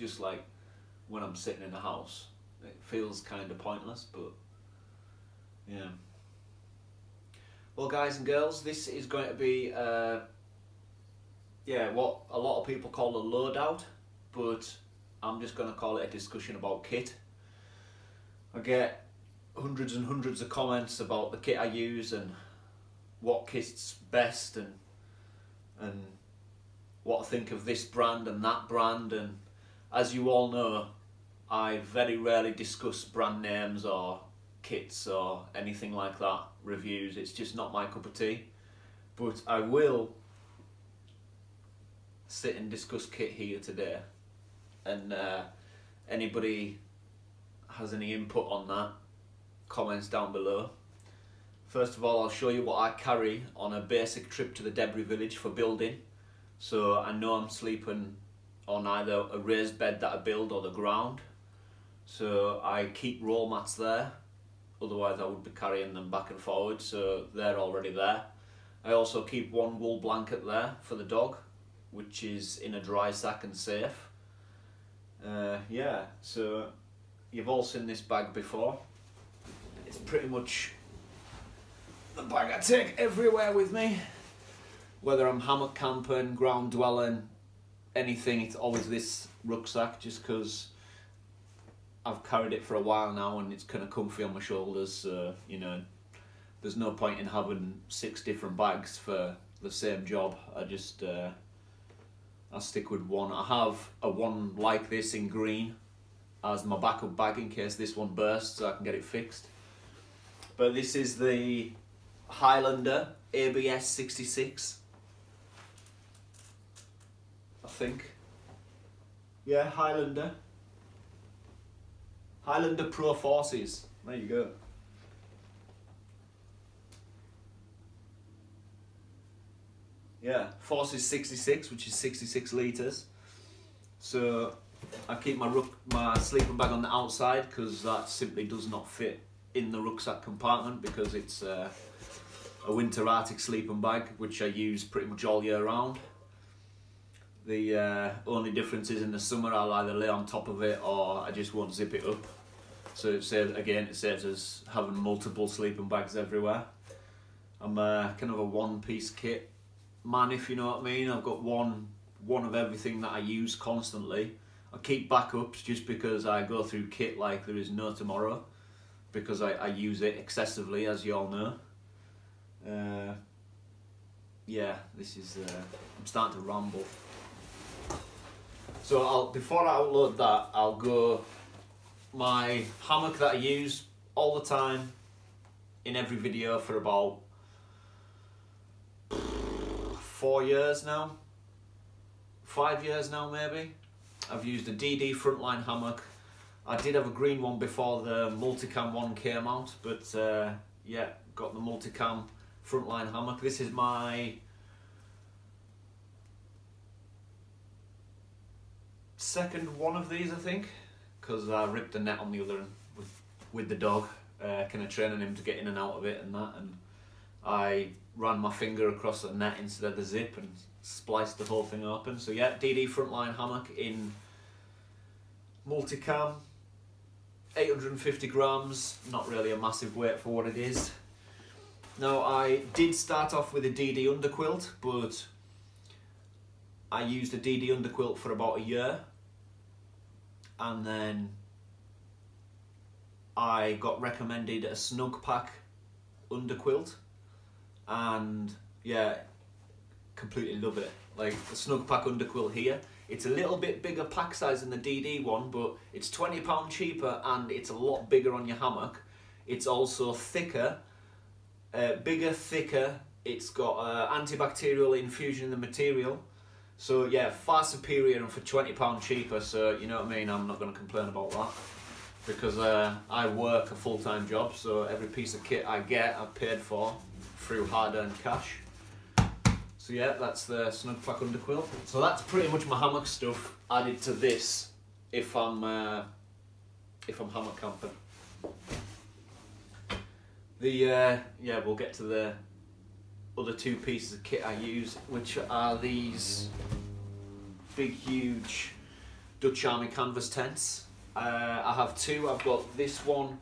just like when I'm sitting in the house. It feels kind of pointless, but yeah. Well, guys and girls, this is going to be yeah, what a lot of people call a loadout, but I'm just going to call it a discussion about kit. I get hundreds and hundreds of comments about the kit I use and what kit's best and what I think of this brand and that brand, and as you all know, I very rarely discuss brand names or kits or anything like that, reviews. It's just not my cup of tea, but I will sit and discuss kit here today, and anybody has any input on that, comments down below. First of all, I'll show you what I carry on a basic trip to the debris village for building. So I know I'm sleeping on either a raised bed that I build or the ground, so I keep roll mats there, otherwise I would be carrying them back and forward, so they're already there. I also keep one wool blanket there for the dog, which is in a dry sack and safe. Yeah, so you've all seen this bag before. It's pretty much the bag I take everywhere with me. Whether I'm hammock camping, ground dwelling, anything, it's always this rucksack, just because I've carried it for a while now and it's kind of comfy on my shoulders, so you know, there's no point in having 6 different bags for the same job. I stick with one. I have a one like this in green as my backup bag in case this one bursts, so I can get it fixed. But this is the Highlander ABS 66, I think. Yeah, Highlander Pro Forces. There you go. Yeah, Forces 66, which is 66 litres. So I keep my sleeping bag on the outside because that simply does not fit in the rucksack compartment, because it's a winter Arctic sleeping bag which I use pretty much all year round. The only difference is in the summer I'll either lay on top of it or I just won't zip it up. So it saves us having multiple sleeping bags everywhere. I'm kind of a one-piece kit man, if you know what I mean. I've got one of everything that I use constantly. I keep backups just because I go through kit like there is no tomorrow, because I use it excessively, as you all know. Yeah, this is I'm starting to ramble. So before I upload that, I'll go my hammock that I use all the time in every video for about 4 years now, 5 years now maybe. I've used a DD frontline hammock. I did have a green one before the multicam one came out, but yeah, got the multicam frontline hammock. This is my second one of these, I think, because I ripped the net on the other with the dog, kind of training him to get in and out of it and that, and I ran my finger across the net instead of the zip and spliced the whole thing open. So yeah, DD frontline hammock in multicam, 850 grams, not really a massive weight for what it is. Now, I did start off with a DD underquilt, but I used a DD underquilt for about a year, and then I got recommended a snug pack underquilt, and yeah, completely love it. Like the snug pack underquilt here, it's a little bit bigger pack size than the DD one, but it's £20 cheaper and it's a lot bigger on your hammock. It's also thicker, bigger, thicker. It's got antibacterial infusion in the material. So yeah, far superior and for £20 cheaper, so you know what I mean, I'm not going to complain about that. Because I work a full-time job, so every piece of kit I get, I've paid for through hard-earned cash. So yeah, that's the snug pack underquilt. So that's pretty much my hammock stuff added to this if I'm hammock camping. Yeah, we'll get to the other 2 pieces of kit I use, which are these big, huge Dutch Army canvas tents. I have two. I've got this one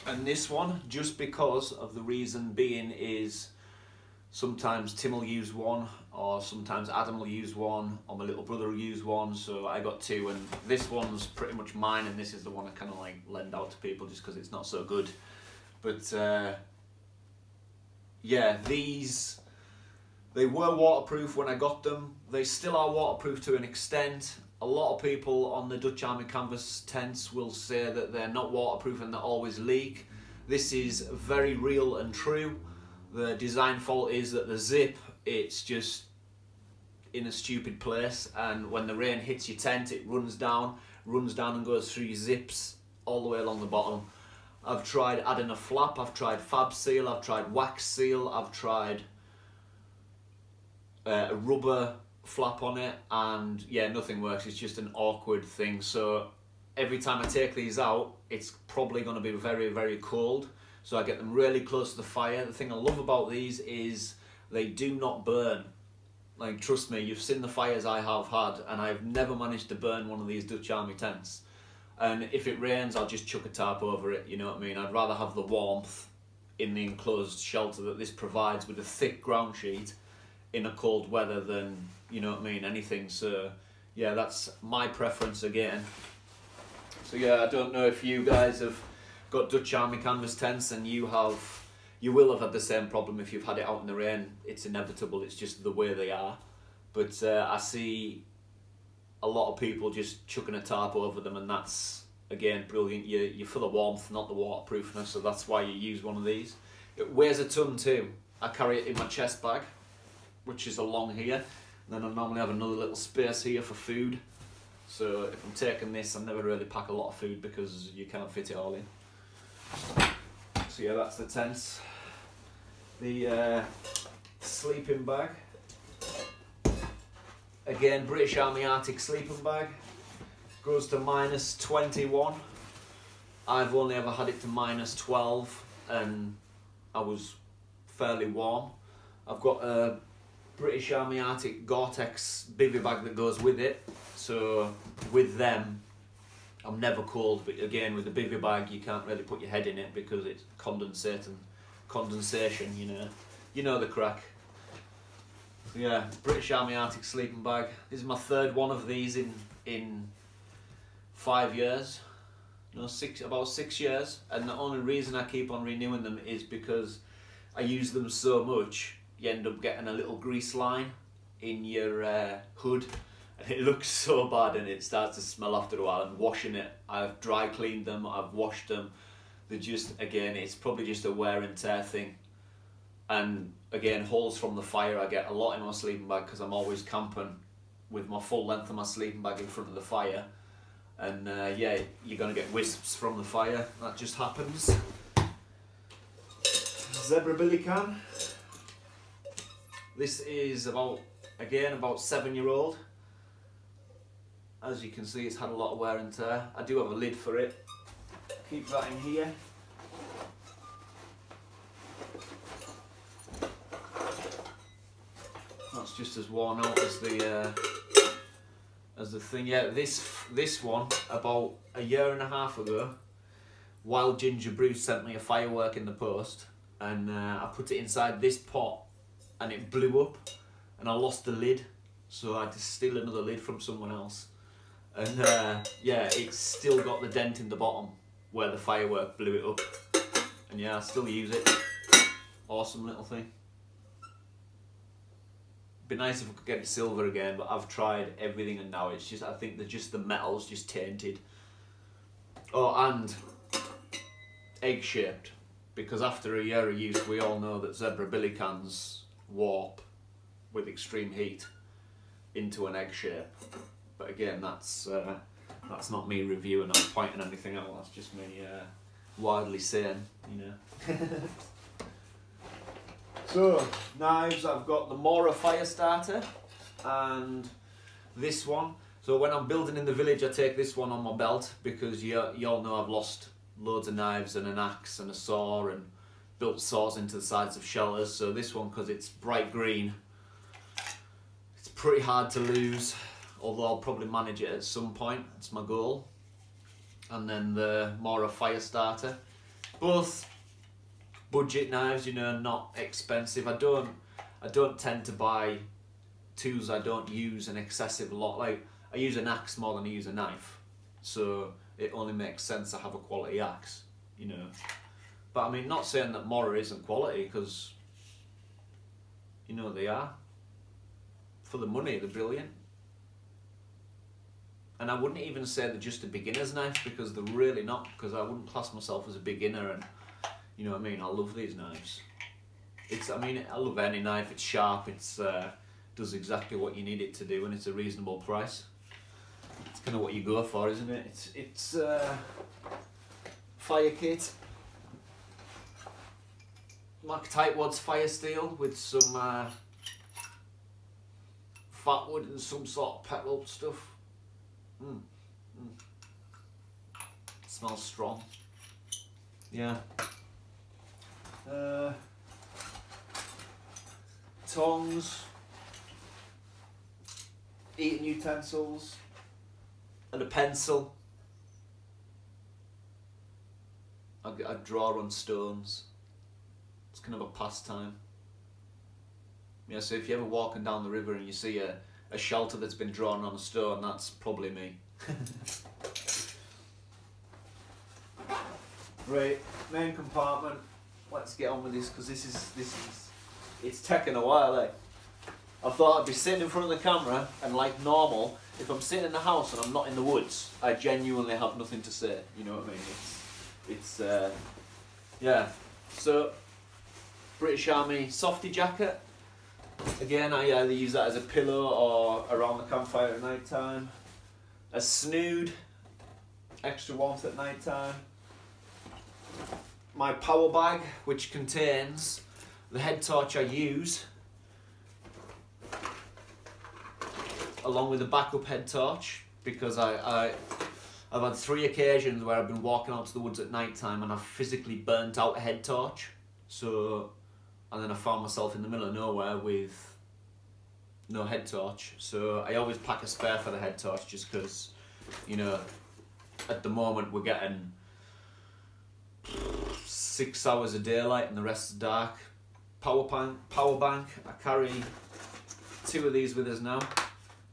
and this one, just because of the reason being is sometimes Tim will use one, or sometimes Adam will use one, or my little brother will use one, so I got two, and this one's pretty much mine, and this is the one I kind of like lend out to people just because it's not so good. But yeah, these, they were waterproof when I got them. They still are waterproof to an extent. A lot of people on the Dutch Army canvas tents will say that they're not waterproof and they always leak. This is very real and true. The design fault is that the zip, it's just in a stupid place, and when the rain hits your tent it runs down and goes through your zips all the way along the bottom. I've tried adding a flap, I've tried fab seal, I've tried wax seal, I've tried a rubber flap on it, and yeah, nothing works. It's just an awkward thing. So every time I take these out, it's probably going to be very, very cold, so I get them really close to the fire. The thing I love about these is they do not burn. Like, trust me, you've seen the fires I have had, and I've never managed to burn one of these Dutch Army tents. And if it rains, I'll just chuck a tarp over it, you know what I mean? I'd rather have the warmth in the enclosed shelter that this provides with a thick ground sheet in a cold weather than, you know what I mean, anything. So yeah, that's my preference again. So yeah, I don't know if you guys have got Dutch Army canvas tents and you will have had the same problem if you've had it out in the rain. It's inevitable, it's just the way they are. But I see a lot of people just chucking a tarp over them, and that's, again, brilliant. You're for the warmth, not the waterproofness, so that's why you use one of these. It weighs a ton too. I carry it in my chest bag, which is along here. And then I normally have another little space here for food. So if I'm taking this, I never really pack a lot of food because you can't fit it all in. So yeah, that's the tents. The sleeping bag. Again, British Army Arctic sleeping bag. Goes to -21. I've only ever had it to -12 and I was fairly warm. I've got a British Army Arctic Gore-Tex bivy bag that goes with it, so with them I'm never cold, but again with the bivy bag you can't really put your head in it because it's condensation, you know the crack. So yeah, British Army Arctic sleeping bag. This is my third one of these in 5 years, no, about 6 years, and the only reason I keep on renewing them is because I use them so much. You end up getting a little grease line in your hood, and it looks so bad, and it starts to smell after a while. And washing it, I've dry cleaned them, I've washed them. They're just, again, it's probably just a wear and tear thing. And again, holes from the fire, I get a lot in my sleeping bag because I'm always camping with my full length of my sleeping bag in front of the fire. And yeah, you're gonna get wisps from the fire, that just happens. Zebra billy can. This is about 7-year-old. As you can see, it's had a lot of wear and tear. I do have a lid for it. Keep that in here. That's just as worn out as the thing. Yeah, this one, about 1.5 years ago, Wild Ginger Brew sent me a firework in the post, and I put it inside this pot and it blew up and I lost the lid, so I had to steal another lid from someone else. And yeah, it's still got the dent in the bottom where the firework blew it up, and yeah, I still use it. Awesome little thing. Be nice if I could get it silver again, but I've tried everything and now it's just, I think the metal's just tainted. Oh, and egg-shaped, because after a year of use we all know that Zebra billy cans warp with extreme heat into an egg shape. But again, that's not me reviewing or pointing anything out, that's just me widely saying, So, knives, I've got the Mora fire starter and this one. So when I'm building in the village, I take this one on my belt because you all know I've lost loads of knives and an axe and a saw and built saws into the sides of shelters. So this one, because it's bright green, it's pretty hard to lose. although I'll probably manage it at some point. It's my goal. And then the Mora fire starter. Both budget knives, you know, not expensive. I don't tend to buy tools I don't use an excessive lot. Like, I use an axe more than I use a knife, so it only makes sense to have a quality axe, you know. But I mean, not saying that Mora isn't quality, because, you know, they are. For the money, they're brilliant. And I wouldn't even say they're just a beginner's knife, because they're really not, because I wouldn't class myself as a beginner, and you know what I mean, I love these knives. I mean, I love any knife. It's sharp, it's does exactly what you need it to do, and it's a reasonable price. It's kind of what you go for, isn't it? It's fire kit. Mac Tightwad's fire steel with some fat wood and some sort of petrol stuff. Smells strong. Yeah. Tongs, eating utensils, and a pencil. I draw on stones. It's kind of a pastime. Yeah, so if you're ever walking down the river and you see a shelter that's been drawn on a stone, that's probably me. Right, main compartment. Let's get on with this, because it's taken a while, eh? I thought I'd be sitting in front of the camera, and like normal, if I'm sitting in the house and I'm not in the woods, I genuinely have nothing to say, you know what I mean? Yeah. So, British Army softy jacket. Again, I either use that as a pillow or around the campfire at night time. A snood, extra warmth at night time. My power bag, which contains the head torch I use, along with a backup head torch, because I've had 3 occasions where I've been walking out to the woods at night time and I've physically burnt out a head torch. So, and then I found myself in the middle of nowhere with no head torch. So I always pack a spare for the head torch, just because, you know, at the moment we're getting 6 hours of daylight and the rest is dark. Power bank. I carry 2 of these with us now.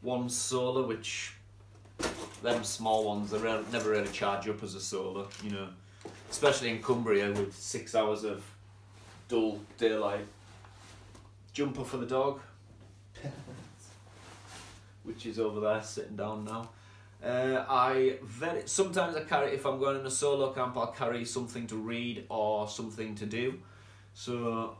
One solar, which them small ones, they never really charge up as a solar, you know, especially in Cumbria with 6 hours of dull daylight. Jumper for the dog, which is over there sitting down now. Sometimes I carry, if I'm going in a solo camp, I'll carry something to read or something to do. So,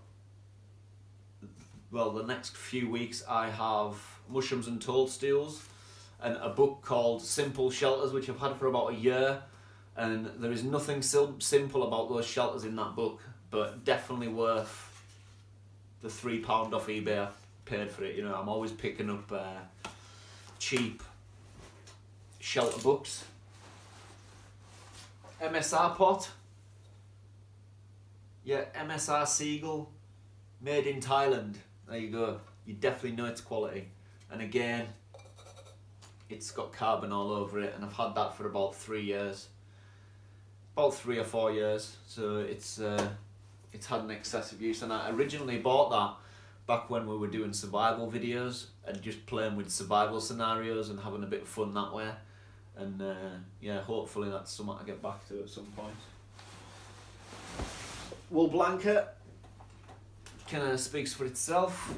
well, the next few weeks I have Mushrooms and Toadstools and a book called Simple Shelters, which I've had for about a year, and there is nothing simple about those shelters in that book, but definitely worth the £3 off eBay I paid for it. You know, I'm always picking up cheap shelter books. MSR pot. Yeah, MSR Seagull, made in Thailand. There you go. You definitely know it's quality. And again, it's got carbon all over it, and I've had that for about 3 years. About 3 or 4 years. So it's had an excessive use, and I originally bought that back when we were doing survival videos and just playing with survival scenarios and having a bit of fun that way. And yeah, hopefully that's something I get back to at some point. Wool blanket kind of speaks for itself.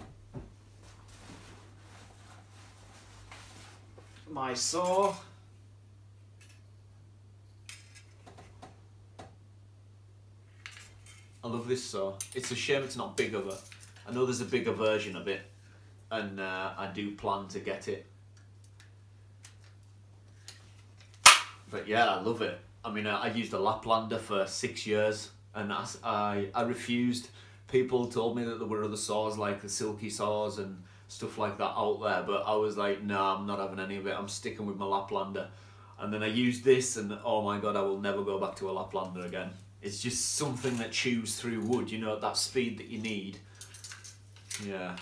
My saw. I love this saw. It's a shame it's not bigger, but I know there's a bigger version of it, and I do plan to get it. But yeah, I love it. I mean, I used a Laplander for 6 years, and I refused. People told me that there were other saws like the silky saws and stuff like that out there, but I was like, no, I'm not having any of it. I'm sticking with my Laplander. And then I used this, and oh my god, I will never go back to a Laplander again. It's just something that chews through wood, you know, at that speed that you need. Yeah,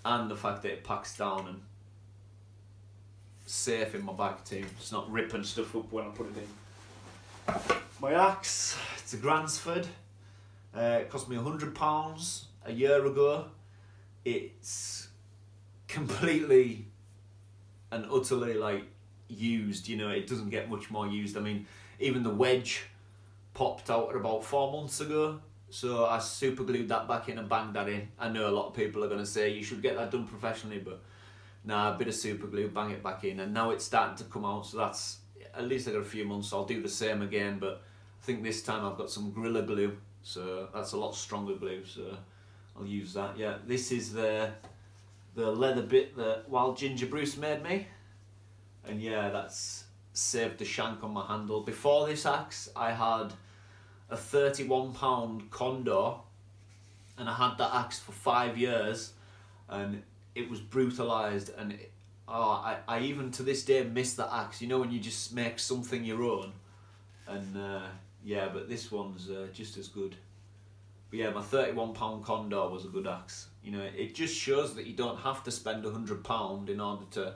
and the fact that it packs down and safe in my bag too. It's not ripping stuff up when I put it in. My axe, it's a Gransford. It cost me £100 a year ago. It's completely and utterly like used, you know, it doesn't get much more used. I mean, even the wedge popped out at about 4 months ago, so I super glued that back in and banged that in. I know a lot of people are going to say you should get that done professionally, but nah, a bit of super glue, bang it back in, and now it's starting to come out, so that's, at least I got a few months, so I'll do the same again, but I think this time I've got some Gorilla Glue, so that's a lot stronger glue, so I'll use that. Yeah, this is the leather bit that Wild Ginger Bruce made me, and yeah, that's saved the shank on my handle. Before this axe, I had a £31 Condor, and I had that axe for 5 years, and it was brutalised, and I even to this day miss that axe. You know, when you just make something your own, and yeah, but this one's just as good. But yeah, my £31 Condor was a good axe. You know, it just shows that you don't have to spend £100 in order to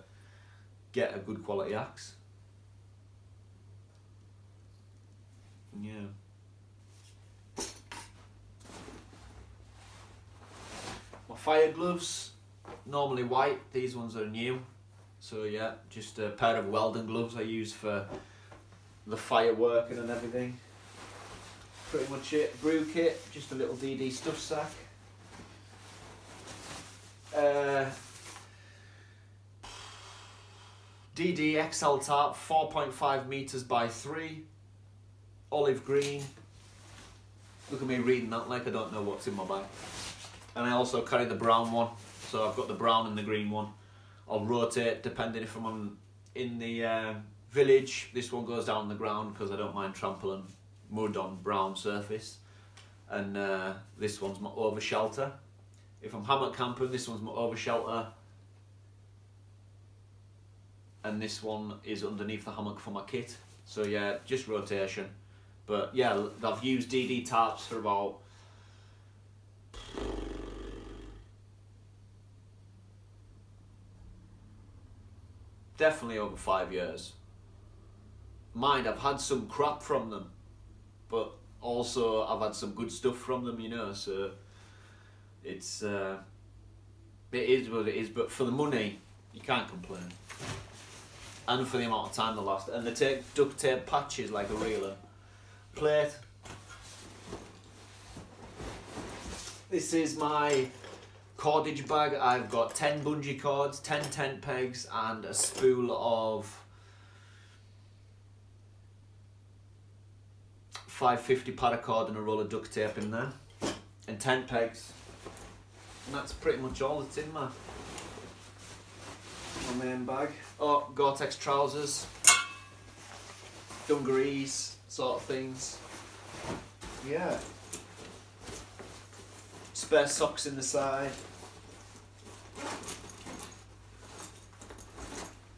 get a good quality axe. Yeah. My fire gloves, normally white, these ones are new. So yeah, just a pair of welding gloves I use for the fire working and everything. Pretty much it. Brew kit, just a little DD stuff sack. DD XL Tarp, 4.5 metres by 3. Olive green. Look at me reading that like I don't know what's in my bag. And I also carry the brown one, so I've got the brown and the green one. I'll rotate depending if I'm in the village. This one goes down on the ground because I don't mind trampling mud on brown surface. And this one's my over shelter. If I'm hammock camping, this one's my over shelter. And this one is underneath the hammock for my kit. So yeah, just rotation. But yeah, I've used DD tarps for about definitely over 5 years. Mind, I've had some crap from them, but also I've had some good stuff from them, you know, so it's it is what it is, but for the money you can't complain, and for the amount of time they last, and they take duct tape patches like a reeler. Plate. This is my cordage bag. I've got 10 bungee cords, 10 tent pegs, and a spool of 550 paracord and a roll of duct tape in there, and tent pegs. And that's pretty much all that's in my main bag. Oh, Gore-Tex trousers, dungarees, sort of things. Yeah. Spare socks in the side.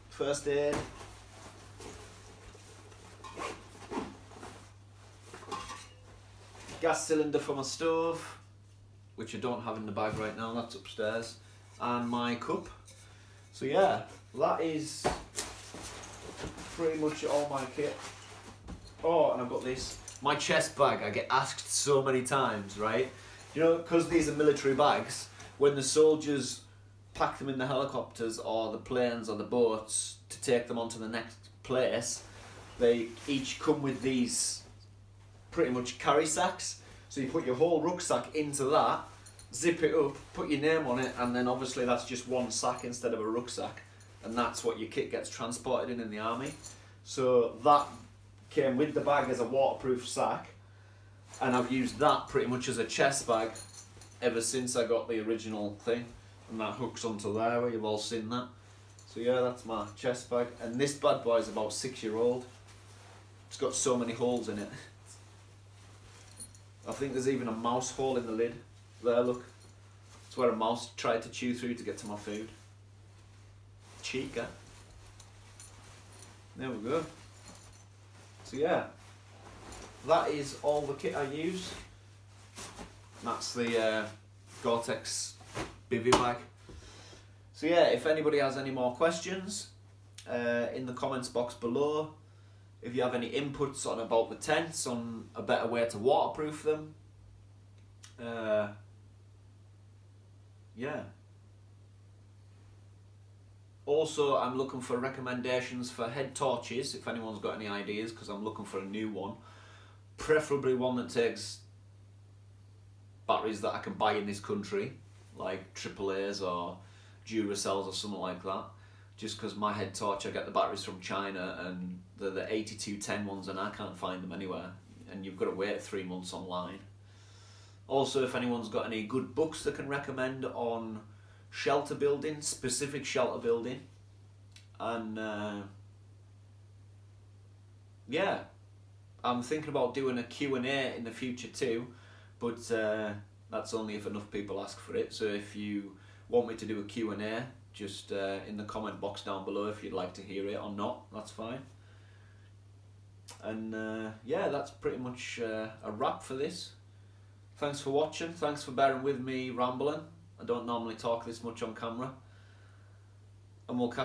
First aid. Gas cylinder for my stove, which I don't have in the bag right now, that's upstairs. And my cup. So yeah, that is pretty much all my kit. Oh, and I've got this. My chest bag, I get asked so many times, right? You know, because these are military bags, when the soldiers pack them in the helicopters or the planes or the boats to take them on to the next place, they each come with these pretty much carry sacks. So you put your whole rucksack into that, zip it up, put your name on it, and then obviously that's just one sack instead of a rucksack. And that's what your kit gets transported in the army. So that came with the bag as a waterproof sack, and I've used that pretty much as a chest bag ever since I got the original thing, and that hooks onto there where you've all seen that. So yeah, that's my chest bag, and this bad boy is about 6 years old. It's got so many holes in it. I think there's even a mouse hole in the lid. There, look. It's where a mouse tried to chew through to get to my food. Cheek, eh? There we go. So yeah, that is all the kit I use. That's the Gore-Tex bivvy bag. So yeah, if anybody has any more questions, in the comments box below. If you have any inputs on about the tents, on a better way to waterproof them. Yeah. Also, I'm looking for recommendations for head torches, if anyone's got any ideas, because I'm looking for a new one. Preferably one that takes batteries that I can buy in this country, like AAA's or Duracells or something like that. Just because my head torch, I get the batteries from China and they're the 8210 ones and I can't find them anywhere. And you've got to wait 3 months online. Also, if anyone's got any good books they can recommend on shelter building, specific shelter building. And yeah, I'm thinking about doing a Q&A in the future too, but that's only if enough people ask for it. So if you want me to do a Q&A, just in the comment box down below if you'd like to hear it or not, that's fine. And yeah, that's pretty much a wrap for this. Thanks for watching, thanks for bearing with me rambling. I don't normally talk this much on camera. And we'll catch